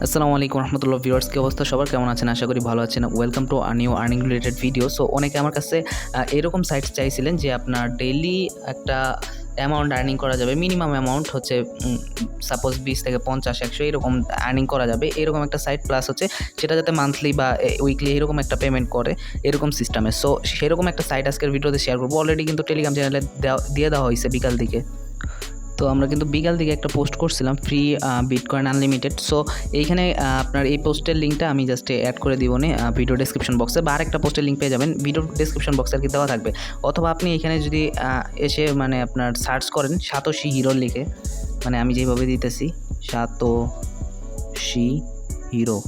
আসসালামু আলাইকুম রহমতুল্লাহ ভিউয়ার্স, কি অবস্থা সবার, কেমন আছেন? আশা করি ভালো আছেন। Welcome to new earning related video. So অনেকে আমার কাছে এরকম সাইটস চাইছিলেন যে আপনার ডেইলি একটা অ্যামাউন্ট আর্নিং করা যাবে, মিনিমাম অ্যামাউন্ট হচ্ছে সাপোজ 20 থেকে 50 100 এরকম আর্নিং করা যাবে, এরকম একটা সাইট, প্লাস হচ্ছে সেটা যাতে মান্থলি বা উইকলি এরকম একটা পেমেন্ট করে এরকম সিস্টেমে। সো সেরকম একটা সাইট আজকের ভিডিওতে শেয়ার করবো। অলরেডি কিন্তু টেলিগ্রাম চ্যানেলে দিয়ে দেওয়া হয়েছে বিকাল দিকে। তো আমরা কিন্তু বিকাল দিকে একটা পোস্ট করছিলাম ফ্রি বিটকয়েন আনলিমিটেড। সো এইখানে আপনার এই পোস্টের লিঙ্কটা আমি জাস্ট অ্যাড করে দিব ভিডিও ডেসক্রিপশন বক্সে, বা আরেকটা পোস্টের লিঙ্ক পেয়ে যাবেন ভিডিও ডেসক্রিপশন বক্সে আর কি দেওয়া থাকবে। অথবা আপনি এখানে যদি এসে মানে আপনার সার্চ করেন সাতোশি হিরো লিখে, মানে আমি যেভাবে দিতেছি সাতোশি হিরো,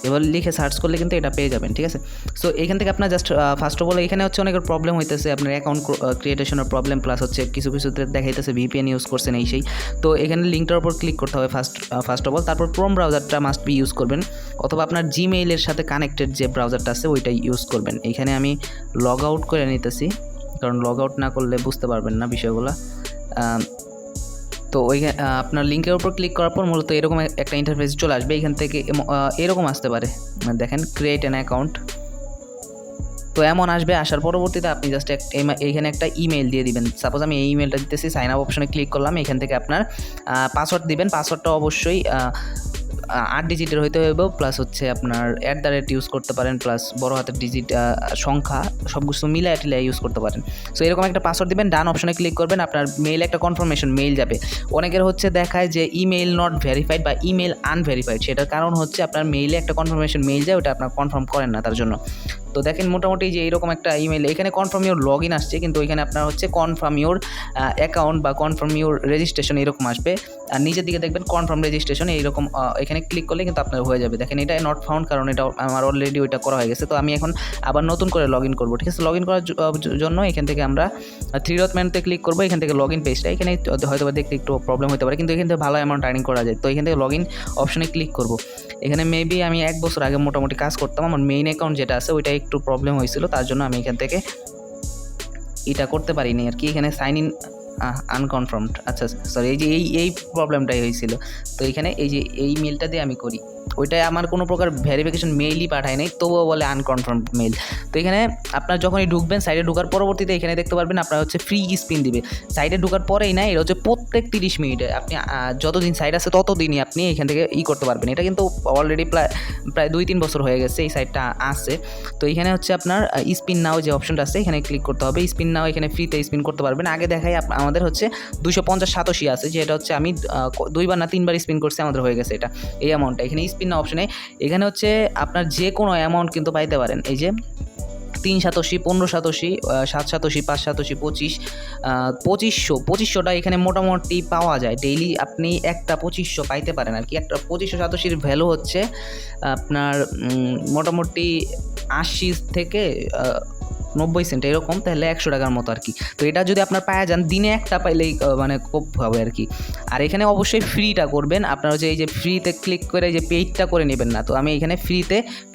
এবার লিখে সার্চ করলে কিন্তু এটা পেয়ে যাবেন, ঠিক আছে। সো এখান থেকে আপনার জাস্ট ফার্স্ট অফ অল এখানে হচ্ছে অনেকের প্রবলেম হইতেছে, আপনার অ্যাকাউন্ট ক্রিয়েটেশনের প্রবলেম, প্লাস হচ্ছে কিছু কিছুতে দেখাইতেছে ভিপিএন ইউজ করছেন এই সেই। তো এখানে লিঙ্কটার উপর ক্লিক করতে হবে ফার্স্ট অফ অল। তারপর ক্রোম ব্রাউজারটা মাস্ট বি ইউজ করবেন, অথবা আপনার জিমেইলের সাথে কানেক্টেড যে ব্রাউজারটা আছে ওইটাই ইউজ করবেন। এখানে আমি লগ আউট করে নিতেছি, কারণ লগ আউট না করলে বুঝতে পারবেন না বিষয়গুলো। তো ওইখানে আপনার লিঙ্কের উপর ক্লিক করার পর মূলত এরকম একটা ইন্টারফেস চলে আসবে। এখান থেকে এরকম আসতে পারে, দেখেন ক্রিয়েট অ্যান অ্যাকাউন্ট। তো এমন আসবে, আসার পরবর্তীতে আপনি জাস্ট এইখানে একটা ইমেল দিয়ে দিবেন। সাপোজ আমি এই ইমেলটা দিতেছি, সাইন আপ অপশনে ক্লিক করলাম। এখান থেকে আপনার পাসওয়ার্ড দিবেন। পাসওয়ার্ডটা অবশ্যই 8 ডিজিটের হইতে হবে, প্লাস হচ্ছে আপনার @ ইউজ করতে পারেন, প্লাস বড় হাতের ডিজিট সংখ্যা সব কিছু মিলায় টিলায় ইউজ করতে পারেন। সো এরকম একটা পাসওয়ার্ড দিবেন, ডান অপশনে ক্লিক করবেন। আপনার মেইলে একটা কনফার্মেশন মেইল যাবে। অনেকের হচ্ছে দেখায় যে ইমেইল নট ভেরিফাইড বা ইমেইল আনভেরিফাইড, সেটার কারণ হচ্ছে আপনার মেইলে একটা কনফার্মেশন মেইল যায়, ওটা আপনার কনফার্ম করেন না তার জন্য। তো দেখেন মোটামুটি যে এইরকম একটা ইমেল, এখানে কনফার্ম ইউর লগ ইন আসছে, কিন্তু এখানে আপনার হচ্ছে কনফার্ম ইউর অ্যাকাউন্ট বা কনফার্ম ইউর রেজিস্ট্রেশন এরকম আসবে। আর নিচের দিকে দেখবেন কনফার্ম রেজিস্ট্রেশন এইরকম, এখানে ক্লিক করলে কিন্তু আপনার হয়ে যাবে। দেখেন এটা নট ফাউন্ড, কারণ এটা আমার অলরেডি ওইটা করা হয়ে গেছে। তো আমি এখন আবার নতুন করে লগ ইন করবো, ঠিক আছে। লগ ইন করার জন্য এখান থেকে আমরা 3 ডট মেনুতে ক্লিক করবো। এখান থেকে লগ ইন পেজটা, এখানে হয়তো দেখতে একটু প্রবলেম হতে পারে, কিন্তু এখান থেকে ভালো অ্যামাউন্ট আর্নিং করা যায়। তো এখান থেকে লগ ইন অপশনে ক্লিক করবো। এখানে মেবি আমি 1 বছর আগে মোটামুটি কাজ করতাম, আমার মেইন অ্যাকাউন্ট যেটা আছে ওইটা একটু প্রবলেম হয়েছিল, তার জন্য আমি এখান থেকে এটা করতে পারিনি আর কি। এখানে সাইন ইন আনকনফার্মড, আচ্ছা সরি, এই যে এই প্রবলেমটাই হয়েছিল। তো এখানে এই যে এই মেলটা দিয়ে আমি করি, ওইটাই আমার কোনো প্রকার ভেরিফিকেশন মেইলই পাঠায় নাই, তবুও বলে আনকনফার্মড মেইল। তো এখানে আপনার যখনই ঢুকবেন, সাইডে ঢোকার পরবর্তীতে এখানে দেখতে পারবেন আপনার হচ্ছে ফ্রি স্পিন দিবে। সাইডে ঢোকার পরেই না, এটা হচ্ছে প্রত্যেক 30 মিনিটে আপনি যতদিন সাইড আছে ততদিনই আপনি এখান থেকে করতে পারবেন। এটা কিন্তু অলরেডি প্রায় 2-3 বছর হয়ে গেছে এই সাইটটা আছে। তো এখানে হচ্ছে আপনার স্পিন নাও যে অপশনটা আছে এখানে ক্লিক করতে হবে। স্পিন নাও এখানে ফ্রিতে স্পিন করতে পারবেন। আগে দেখাই আমাদের হচ্ছে 250 সাতোশি আছে, যেটা হচ্ছে আমি 2বার না 3বার স্পিন করছি, আমাদের হয়ে গেছে এটা এই অ্যামাউন্টটা। এখানে স্পিন নাও অপশনে এখানে হচ্ছে আপনার যে কোনো অ্যামাউন্ট কিন্তু পাইতে পারেন। এই যে 3 সাতোশি, 15 সাতোশি, 7 সাতোশি, 5 সাতোশি, 2500টা এখানে মোটামুটি পাওয়া যায়। ডেইলি আপনি একটা 2500 পাইতে পারেন আর কি। একটা 2500 সাতোশির ভ্যালু হচ্ছে আপনার মোটামুটি 80 থেকে 90 সেন্ট এরকম, তাহলে 100 টাকার মতো আর কি। তো এটা যদি আপনার পাওয়া যান, দিনে একটা পাইলেই মানে খুব হবে আর কি। আর এখানে অবশ্যই ফ্রিটা করবেন। আপনার হচ্ছে এই যে ফ্রিতে ক্লিক করে যে পেইডটা করে নেবেন না। তো আমি এখানে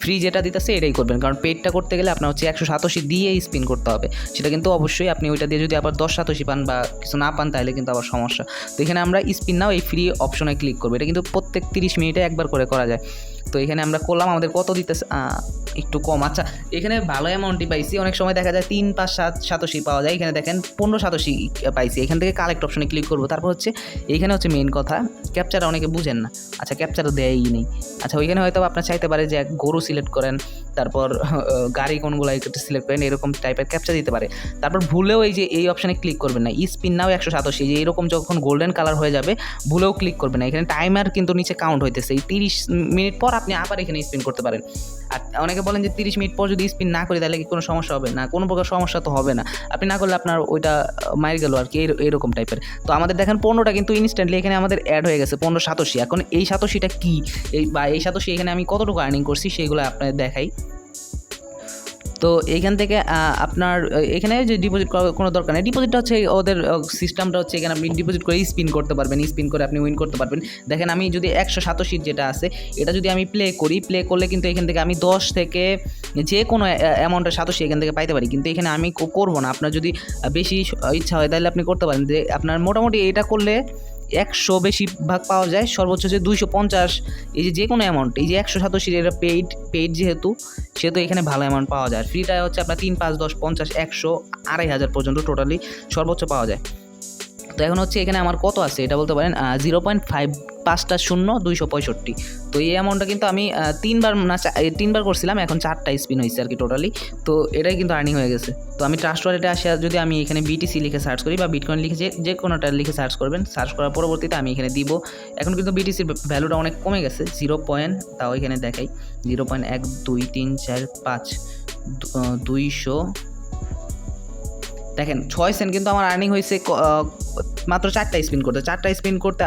ফ্রি যেটা দিতেছে এটাই করবেন, কারণ পেইডটা করতে গেলে আপনার হচ্ছে 100 সাতোশি দিয়েই স্পিন করতে হবে। সেটা কিন্তু অবশ্যই আপনি ওইটা দিয়ে যদি আবার 10 সাতোশি পান বা কিছু না পান, তাহলে কিন্তু আবার সমস্যা। তো এখানে আমরা স্পিন নাও এই ফ্রি অপশনে ক্লিক করবো। এটা কিন্তু প্রত্যেক 30 মিনিটে একবার করে করা যায়। তো এখানে আমরা করলাম, আমাদের কত দিতেছে একটু কম। আচ্ছা, এখানে ভালো অ্যামাউন্টই পাইছি। অনেক সময় দেখা যায় 3, 5, 7 সাতোশি পাওয়া যায়। এখানে দেখেন 15 সাতোশি পাইছি। এখান থেকে কালেক্ট অপশনে ক্লিক করবো। তারপর হচ্ছে এইখানে হচ্ছে মেইন কথা, ক্যাপচারটা অনেকে বুঝেন না। আচ্ছা, ক্যাপচারও দেয়ই নেই। আচ্ছা, ওইখানে হয়তো আপনার চাইতে পারে যে গরু সিলেক্ট করেন, তারপর গাড়ি কোনগুলো সিলেক্ট করেন, এরকম টাইপের ক্যাপচার দিতে পারে। তারপর ভুলেও এই যে এই অপশানে ক্লিক করবেন না। স্পিন নাও 187, যে এরকম যখন গোল্ডেন কালার হয়ে যাবে ভুলেও ক্লিক করবেন না। এখানে টাইমার কিন্তু নিচে কাউন্ট হইতেছে, এই 30 মিনিট পর আপনি আবার এখানে স্পিন করতে পারেন। আর অনেকে বলেন যে 30 মিনিট পর যদি স্পিন না করি তাহলে কি কোনো সমস্যা হবে না? কোনো প্রকার সমস্যা তো হবে না, আপনি না করলে আপনার ওইটা মার গেল আর কি, এরকম টাইপের। তো আমাদের দেখেন 15টা কিন্তু ইনস্ট্যান্টলি এখানে আমাদের অ্যাড হয়ে গেছে, 15 সাতোশি। এখন এই সাতোশিটা কি, এই সাতোশি এখানে আমি কতটুকু আর্নিং করছি সেগুলো আপনাদের দেখাই। তো এইখান থেকে আপনার এখানে যে ডিপোজিট করার কোনো দরকার নেই। ডিপোজিটটা হচ্ছে ওদের সিস্টেমটা হচ্ছে এখানে আপনি ডিপোজিট করে স্পিন করতে পারবেন, স্পিন করে আপনি উইন করতে পারবেন। দেখেন আমি যদি 187 যেটা আছে এটা যদি আমি প্লে করলে কিন্তু এখান থেকে আমি 10 থেকে যে কোনো অ্যামাউন্টের সাতোশি এখান থেকে পাইতে পারি, কিন্তু এখানে আমি করবো না। আপনার যদি বেশি ইচ্ছা হয় তাহলে আপনি করতে পারেন। যে আপনার মোটামুটি এটা করলে 100 বেশিরভাগ পাওয়া যায়, সর্বোচ্চ হচ্ছে 250। এই যে কোনো অ্যামাউন্ট, এই যে 100 সাতোশির এটা পেইড যেহেতু সেহেতু এখানে ভালো অ্যামাউন্ট পাওয়া যায়। ফ্রিটা হচ্ছে আপনার 3, 5, 10, 50, 100, 2500 পর্যন্ত টোটালি সর্বোচ্চ পাওয়া যায়। তো এখন হচ্ছে এখানে আমার কত আছে এটা বলতে পারেন 0.5 5টা 0 265। তো এই অ্যামাউন্টটা কিন্তু আমি 3বার করছিলাম, এখন 4টা স্পিন হয়েছে আর কি টোটালি। তো এটাই কিন্তু আর্নিং হয়ে গেছে। তো আমি ট্রাস্ট ওয়ালেটে আসে যদি আমি এখানে বিটিসি লিখে সার্চ করি বা বিটকয়েন লিখে যে কোনোটা লিখে সার্চ করবেন, সার্চ করার পরবর্তীতে আমি এখানে দিব। এখন কিন্তু বিটিসির ভ্যালুটা অনেক কমে গেছে, 0. তাও এখানে দেখাই 0.1 2 3 4 5 200। দেখেন 6 সেন্ট কিন্তু আমার আর্নিং হয়েছে মাত্র 4টা স্পিন করতে। 4টা স্পিন করতে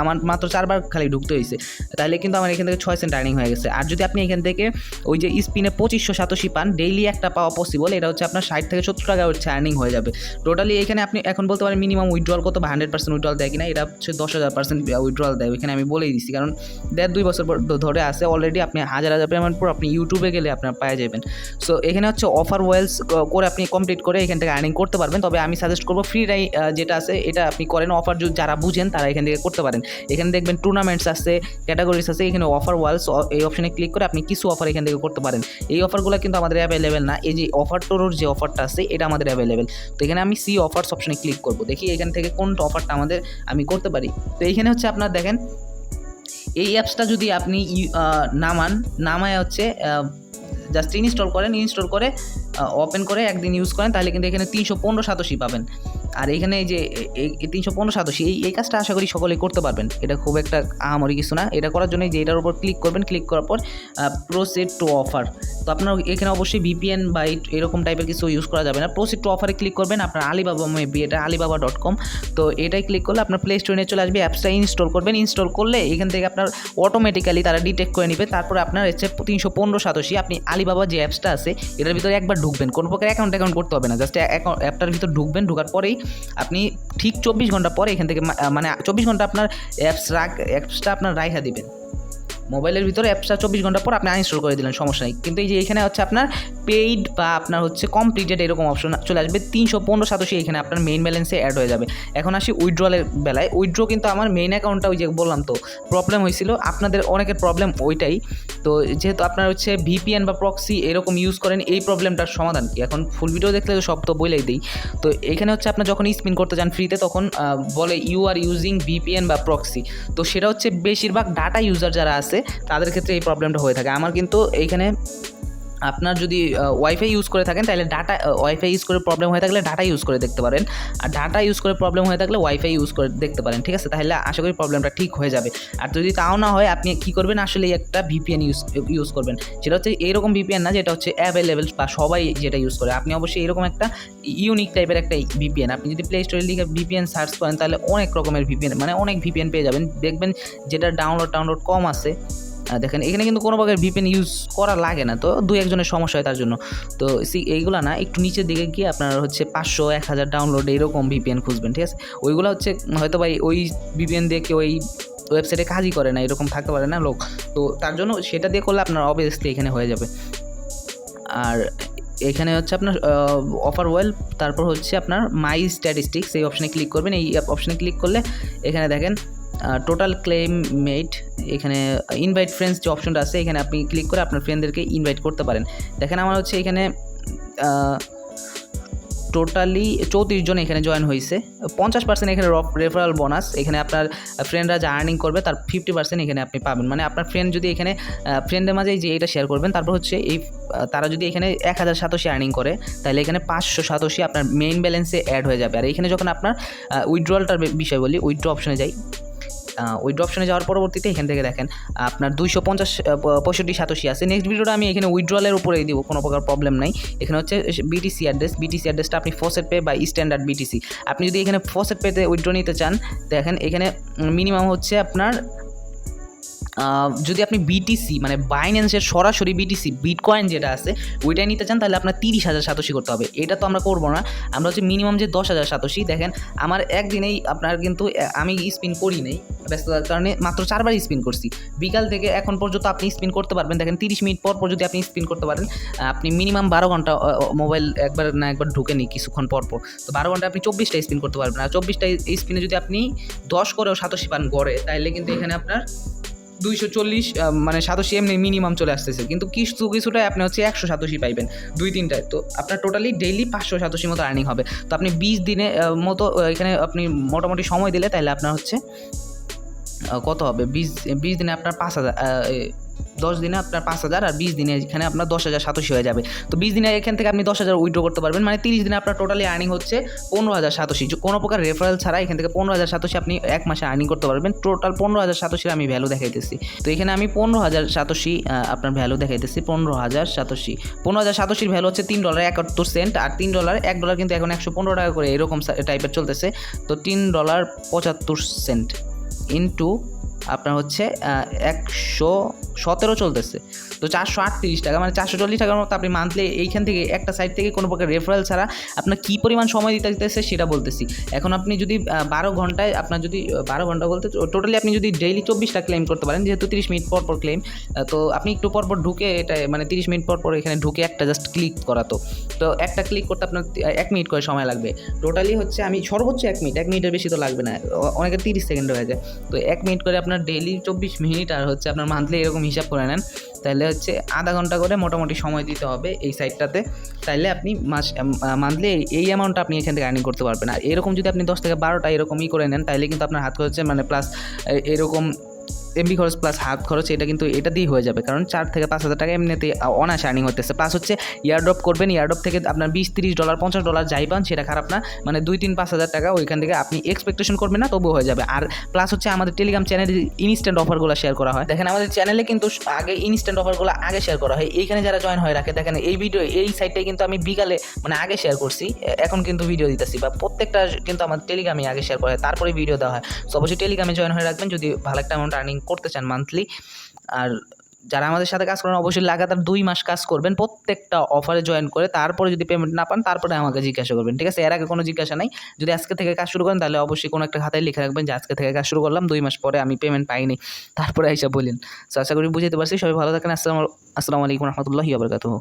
আমার মাত্র 4বার খালি ঢুকতে হয়েছে, তাহলে কিন্তু আমার এখান থেকে 6 সেন্ট আর্নিং হয়ে গেছে। আর যদি আপনি এখান থেকে ওই যে স্পিনে 2500 সাতোশি পান, ডেইলি একটা পাওয়া পসিবল, এটা হচ্ছে আপনার 60 থেকে 70 টাকা হচ্ছে আর্নিং হয়ে যাবে টোটালি। এখানে আপনি এখন বলতে পারেন মিনিমাম উইথড্রল কত বা 100% উইথড্রল দেয় কিনা, এটা হচ্ছে 10,000% উইথড্রল দেয়। ওইখানে আমি বলেই দিচ্ছি, কারণ 1.5-2 বছর ধরে আছে অলরেডি। আপনি হাজার পেমেন্ট পর আপনি ইউটিউবে গেলে আপনার পেয়ে যাবেন। সো এখানে হচ্ছে অফার ওয়েলস করে আপনি কমপ্লিট করে এখান থেকে আর্নিং করতে পারবেন। তবে আমি সাজেস্ট করবো ফ্রিটাই যেটা আছে এটা আপনি করেন। অফার যারা বুঝেন তারা এখান থেকে করতে পারেন। এখানে দেখবেন টুর্নামেন্টস আছে, ক্যাটাগরিজ আছে, এখানে অফার ওয়ালস, এই অপশনে ক্লিক করে আপনি কিছু অফার এখান থেকে করতে পারেন। এই অফারগুলো কিন্তু আমাদের অ্যাভেলেবেল না, এই যে অফার টোরোর যে অফারটা আছে এটা আমাদের অ্যাভেলেবেল। তো এখানে আমি সি অফার্স অপশনে ক্লিক করবো, দেখি এখান থেকে কোন অফারটা আমি করতে পারি। তো এইখানে হচ্ছে আপনার দেখেন এই অ্যাপসটা যদি আপনি নামায় হচ্ছে জাস্ট ইনস্টল করে ওপেন করে একদিন ইউজ করেন, তাহলে কিন্তু এখানে 315 সাতোশি পাবেন। আর এখানে এই যে 315 সাতোশি এই কাজটা আশা করি সকলেই করতে পারবেন। এটা খুব একটা আহামরি কিছু না। এটা করার জন্য যে এটার উপর ক্লিক করবেন, ক্লিক করার পর প্রসিড টু অফার। তো আপনার এখানে অবশ্যই ভিপিএন বা এরকম টাইপের কিছু ইউজ করা যাবে না। প্রসিড টু অফারে ক্লিক করবেন, আপনার আলিবাবা মেবি এটা alibaba.com। তো এটাই ক্লিক করলে আপনার প্লে স্টোরে চলে আসবে, অ্যাপসটা ইনস্টল করবেন। ইনস্টল করলে এখান থেকে আপনার অটোমেটিক্যালি তারা ডিটেক্ট করে নেবে। তারপরে আপনার হচ্ছে 315 সাতোশি আপনি আলিবাবা যে অ্যাপসটা আছে এটার ভিতরে একবার ঢুকবেন, কোনো প্রকার অ্যাকাউন্ট করতে হবে না, জাস্ট অ্যাপটার ভিতর ঢুকবেন। ঢোকার পরেই আপনি ঠিক 24 ঘন্টা পরে এখান থেকে মানে 24 ঘন্টা আপনার অ্যাপসটা আপনার রাইখা দিবেন মোবাইলের ভিতরে। অ্যাপসটা 24 ঘন্টা পর আপনি আনইনস্টল করে দিলেন, সমস্যা নেই। কিন্তু এই যে এখানে হচ্ছে আপনার পেইড বা আপনার হচ্ছে কমপ্লিটেড এরকম অপশন চলে আসবে। 315 সাতোশি এখানে আপনার মেইন ব্যালেন্সে অ্যাড হয়ে যাবে। এখন আসি উইথড্রলের বেলায়। উইথড্র কিন্তু আমার মেইন অ্যাকাউন্টটা ওই যে বললাম তো প্রবলেম হয়েছিল, আপনাদের অনেকের প্রবলেম ওইটাই। তো যেহেতু আপনার হচ্ছে ভিপিএন বা প্রক্সি এরকম ইউজ করেন, এই প্রবলেমটার সমাধান কি এখন ফুল ভিডিও দেখলে তো সব তো বলেই দিই। তো এখানে হচ্ছে আপনার যখন স্পিন করতে যান ফ্রিতে, তখন বলে ইউ আর ইউজিং ভিপিএন বা প্রক্সি। তো সেটা হচ্ছে বেশিরভাগ ডাটা ইউজার যারা আছে তাদের ক্ষেত্রে এই প্রবলেমটা হয়ে থাকে। আমার কিন্তু এইখানে আপনার যদি ওয়াইফাই ইউজ করে থাকেন তাহলে ওয়াইফাই ইউজ করে প্রবলেম হয়ে থাকলে ডাটা ইউজ করে দেখতে পারেন, আর ডাটা ইউজ করে প্রবলেম হয়ে থাকলে ওয়াইফাই ইউজ করে দেখতে পারেন, ঠিক আছে? তাহলে আশা করি প্রবলেমটা ঠিক হয়ে যাবে। আর যদি তাও না হয় আপনি কী করবেন, আসলে একটা ভিপিএন ইউজ করবেন। সেটা হচ্ছে এইরকম ভিপিএন না যেটা হচ্ছে অ্যাভেলেবেল বা সবাই যেটা ইউজ করে। আপনি অবশ্যই এরকম একটা ইউনিক টাইপের একটা ভিপিএন, আপনি যদি প্লে স্টোরে লিখে ভিপিএন সার্চ করেন তাহলে অনেক রকমের ভিপিএন মানে অনেক ভিপিএন পেয়ে যাবেন। দেখবেন যেটা ডাউনলোড কম আছে। দেখেন এখানে কিন্তু কোনো প্রকার ভিপিএন ইউজ করা লাগে না, তো 2-1 জনের সমস্যা হয় তার জন্য। তো এইগুলো না, একটু নিচের দিকে গিয়ে আপনার হচ্ছে 500-1000 ডাউনলোড এরকম ভিপিএন খুঁজবেন, ঠিক আছে? ওইগুলো হচ্ছে হয়তো ভাই ওই ভিপিএন দিয়ে কেউ ওই ওয়েবসাইটে কাজই করে না, এরকম থাকতে পারে না লোক। তো তার জন্য সেটা দিয়ে করলে আপনার অবভিয়াসলি এখানে হয়ে যাবে। আর এখানে হচ্ছে আপনার অফার ওয়েল, তারপর হচ্ছে আপনার মাই স্ট্যাটিস্টিক্স এই অপশানে ক্লিক করবেন। এই অপশানে ক্লিক করলে এখানে দেখেন টোটাল ক্লেম মেড, এখানে ইনভাইট ফ্রেন্ডস যে অপশনটা আছে এখানে আপনি ক্লিক করে আপনার ফ্রেন্ডদেরকে ইনভাইট করতে পারেন। দেখেন আমার হচ্ছে এখানে টোটালি 34 জন এখানে জয়েন হয়েছে। 50% এখানে রেফারেল বোনাস, এখানে আপনার ফ্রেন্ডরা যা আর্নিং করবে তার 50% এখানে আপনি পাবেন। মানে আপনার ফ্রেন্ড যদি এখানে ফ্রেন্ডের মাঝে যে এটা শেয়ার করবেন, তারপর হচ্ছে তারা যদি এখানে 1000 সাতোশি আর্নিং করে তাহলে এখানে 500 সাতোশি আপনার মেইন ব্যালেন্সে অ্যাড হয়ে যাবে। আর এখানে যখন আপনার উইথড্রলটার বিষয় বলি, উইথড্র অপশনে যাই। উইথড্র অপশনে যাওয়ার পরবর্তীতে এখান থেকে দেখেন আপনার 265 সাতোশি আছে। নেক্সট ভিডিওটা আমি এখানে উইথড্রলের উপরেই দিব, কোনো প্রকার প্রবলেম নাই। এখানে হচ্ছে বিটিসি অ্যাড্রেসটা আপনি ফসেট পে বা স্ট্যান্ডার্ড বিটিসি। আপনি যদি এখানে ফসেট পেতে উইথড্র নিতে চান, দেখেন এখানে মিনিমাম হচ্ছে আপনার যদি আপনি বিটিসি মানে বাইন্যান্সের সরাসরি বিটিসি বিটকয়েন যেটা আছে ওইটাই নিতে চান তাহলে আপনার 30,000 সাতোশি করতে হবে। এটা তো আমরা করবো না, আমরা হচ্ছে মিনিমাম যে 10,000 সাতোশি। দেখেন আমার একদিনেই আপনার কিন্তু আমি স্পিন করি নাই ব্যস্ততার কারণে, মাত্র 4বার স্পিন করছি বিকাল থেকে এখন পর্যন্ত। আপনি স্পিন করতে পারবেন, দেখেন 30 মিনিট পর পর যদি আপনি স্পিন করতে পারেন, আপনি মিনিমাম 12 ঘন্টা মোবাইল একবার না একবার ঢুকে নিই কিছুক্ষণ পর পর, তো 12 ঘন্টা আপনি 24টা স্পিন করতে পারবেন। আর 24টা স্পিনে যদি আপনি 10 করেও সাতোশি পান গড়ে, তাহলে কিন্তু এখানে আপনার 240 মানে সাতোশি এমনি মিনিমাম চলে আসতেছে, কিন্তু কিছুটাই আপনি হচ্ছে 100 সাতোশি পাইবেন 2-3টায়। তো আপনার টোটালি ডেইলি 500 সাতোশির মতো আর্নিং হবে। তো আপনি 20 দিনে মতো এখানে আপনি মোটামুটি সময় দিলে তাহলে আপনার হচ্ছে কত হবে, 20 দিনে আপনার 5,000, 10 দিনে আপনার 5,000, আর 20 দিনে এখানে আপনার 10,000 সাতোশি হয়ে যাবে। তো 20 দিনে এখান থেকে আপনি 10,000 উইথড্র করতে পারবেন, মানে 30 দিনে আপনার টোটালি আর্নিং হচ্ছে 15,000 সাতোশি। কোনো প্রকার রেফারেল ছাড়া এখান থেকে 15,000 সাতোশি আপনি এক মাসে আর্নিং করতে পারবেন। টোটাল 15,000 সাতোশির আমি ভ্যালু দেখাইতেছি। তো এখানে আমি 15,000 সাতোশি আপনার ভ্যালু দেখাইতেছি। 15,000 সাতোশি, 15,000 সাতোশির ভ্যালু হচ্ছে $3.71, আর $3, $1 কিন্তু এখন 115 টাকা করে এরকম টাইপের চলতেছে। তো $3.75 ইন্টু আপনার হচ্ছে 117 চলতেছে, তো 438 টাকা, মানে 440 টাকার মতো আপনি মান্থলি এইখান থেকে একটা সাইট থেকে কোনো প্রকার রেফারেল ছাড়া আপনার কী পরিমাণ সময় দিতে দিতেছে সেটা বলতেছি। এখন আপনি যদি 12 ঘন্টায় আপনার যদি 12 ঘন্টা বলতে টোটালি আপনি যদি ডেইলি 24টা ক্লেম করতে পারেন, যেহেতু 30 মিনিট পর পর ক্লেম, তো আপনি একটু পর পর ঢুকে এটা মানে 30 মিনিট পর পর এখানে ঢুকে একটা জাস্ট ক্লিক করা, তো একটা ক্লিক করতে আপনার 1 মিনিট করে সময় লাগবে। টোটালি হচ্ছে আমি সর্বোচ্চ 1 মিনিট, 1 মিনিটের বেশি তো লাগবে না, অনেকে 30 সেকেন্ড হয়ে যায়। তো 1 মিনিট করে আপনার ডেইলি 24 মিনিট, আর হচ্ছে আপনার মান্থলি এরকম হিসাব করে নেন, তাহলে হচ্ছে আধা ঘন্টা করে মোটামুটি সময় দিতে হবে এই সাইটটাতে। তাইলে আপনি মান্থলি এই অ্যামাউন্টটা আপনি এখান থেকে আর্নিং করতে পারবেন। আর এরকম যদি আপনি 10 থেকে 12টা এরকমই করে নেন, তাহলে কিন্তু আপনার হাত খরচে মানে প্লাস এরকম এমবি খরচ প্লাস হাত খরচ এটা কিন্তু এটা দিয়ে হয়ে যাবে, কারণ 4 থেকে 5,000 টাকা এমনিতে অনায়াসে আর্নিং হতেছে। প্লাস হচ্ছে ইয়ারড্রপ করবেন, ইয়ারড্রপ থেকে আপনার $20-30 $50 যাই পান সেটা খারাপ না, মানে 2-3-5,000 টাকা ওইখান থেকে আপনি এক্সপেকটেশন করবেন না, তবুও হয়ে যাবে। আর প্লাস হচ্ছে আমাদের টেলিগ্রাম চ্যানেলে ইনস্ট্যান্ট অফারগুলো শেয়ার করা হয়, দেখেন আমাদের চ্যানেলে কিন্তু আগে ইনস্ট্যান্ট অফারগুলো আগে শেয়ার করা হয়। এইখানে যারা জয়েন হয়ে রাখে, দেখেন এই ভিডিও এই সাইটটাই কিন্তু আমি বিকালে মানে আগে শেয়ার করছি, এখন কিন্তু ভিডিও দিতেছি, বা প্রত্যেকটা কিন্তু আমাদের টেলিগ্রামে আগে শেয়ার করা হয়, তারপরে ভিডিও দেওয়া হয়। সো অবশ্যই টেলিগ্রামে জয়েন হয়ে রাখবেন যদি ভালো একটা অ্যামাউন্ট আর্নিং করতে চান মান্থলি। আর যারা আমাদের সাথে কাজ করেন অবশ্যই লাগাতার 2 মাস কাজ করবেন প্রত্যেকটা অফারে জয়েন করে, তারপরে যদি পেমেন্ট না পান তারপরে আমাকে জিজ্ঞাসা করবেন, ঠিক আছে? এর আগে কোনো জিজ্ঞাসা নাই। যদি আজকে থেকে কাজ শুরু করেন তাহলে অবশ্যই কোনো একটা খাতায় লিখে রাখবেন যে আজকে থেকে কাজ শুরু করলাম, 2 মাস পরে আমি পেমেন্ট পাইনি, তারপরে এসে বললেন। সো আশা করি বুঝতে পারছি। সবাই ভালো থাকেন। আসসালামু আলাইকুম রহমতুল্লাহি ওয়া বারাকাতুহু।